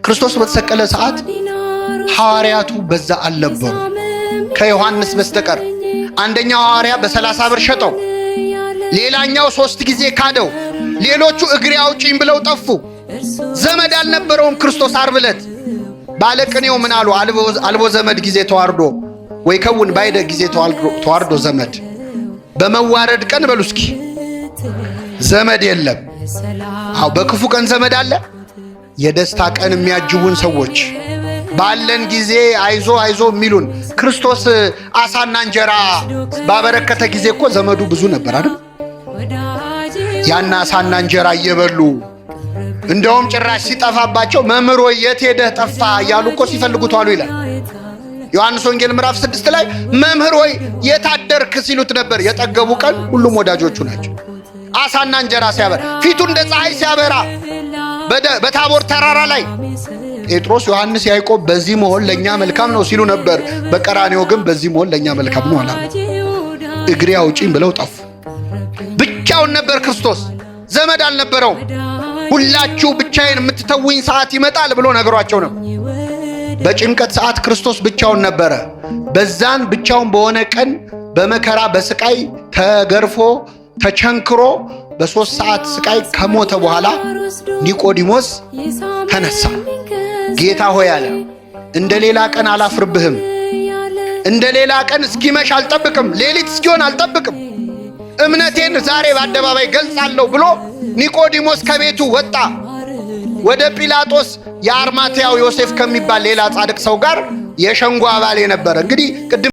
ክርስቶስ በተሰቀለ ሰዓት ሐዋርያቱ በዛ አልነበሩ ከዮሐንስ በስተቀር። አንደኛው ሐዋርያ በ30 ብር ሸጠው፣ ሌላኛው 3 ጊዜ ካደው፣ ሌሎቹ እግሬ አውጪኝ ብለው ጠፉ። ዘመድ አልነበረውም ክርስቶስ ዓርብ ዕለት። ባለቅኔው ምን አሉ? አልቦ ዘመድ ጊዜ ተዋርዶ ወይ ከውን ባይደ ጊዜ ተዋርዶ ዘመድ። በመዋረድ ቀን በሉ እስኪ ዘመድ የለም። አው በክፉ ቀን ዘመድ አለ። የደስታ ቀን የሚያጅቡን ሰዎች ባለን ጊዜ አይዞ አይዞ የሚሉን። ክርስቶስ አሳና እንጀራ ባበረከተ ጊዜ እኮ ዘመዱ ብዙ ነበር አይደል? ያና አሳና እንጀራ እየበሉ እንደውም ጭራሽ ሲጠፋባቸው መምህር ሆይ የት ሄደህ ጠፋ እያሉ እኮ ሲፈልጉት ዋሉ ይላል ዮሐንስ ወንጌል ምዕራፍ 6 ላይ። መምህር ሆይ የታደርክ ሲሉት ነበር። የጠገቡ ቀን ሁሉም ወዳጆቹ ናቸው። አሳና እንጀራ ሲያበራ ፊቱ እንደ ፀሐይ ሲያበራ በታቦር ተራራ ላይ ጴጥሮስ፣ ዮሐንስ፣ ያዕቆብ በዚህ መሆን ለኛ መልካም ነው ሲሉ ነበር። በቀራንዮ ግን በዚህ መሆን ለኛ መልካም ነው አላሉ። እግሬ አውጪኝ ብለው ጠፉ። ብቻውን ነበር ክርስቶስ፣ ዘመድ አልነበረውም። ሁላችሁ ብቻዬን የምትተውኝ ሰዓት ይመጣል ብሎ ነግሯቸው ነው። በጭንቀት ሰዓት ክርስቶስ ብቻውን ነበረ። በዛን ብቻውን በሆነ ቀን በመከራ በስቃይ ተገርፎ ተቸንክሮ በ3 ሰዓት ስቃይ ከሞተ በኋላ ኒቆዲሞስ ተነሳ። ጌታ ሆይ አለ፣ እንደ ሌላ ቀን አላፍርብህም። እንደ ሌላ ቀን እስኪመሽ አልጠብቅም፣ ሌሊት እስኪሆን አልጠብቅም። እምነቴን ዛሬ በአደባባይ ገልጻለሁ ብሎ ኒቆዲሞስ ከቤቱ ወጣ። ወደ ጲላጦስ የአርማትያው ዮሴፍ ከሚባል ሌላ ጻድቅ ሰው ጋር የሸንጎ አባል የነበረ እንግዲህ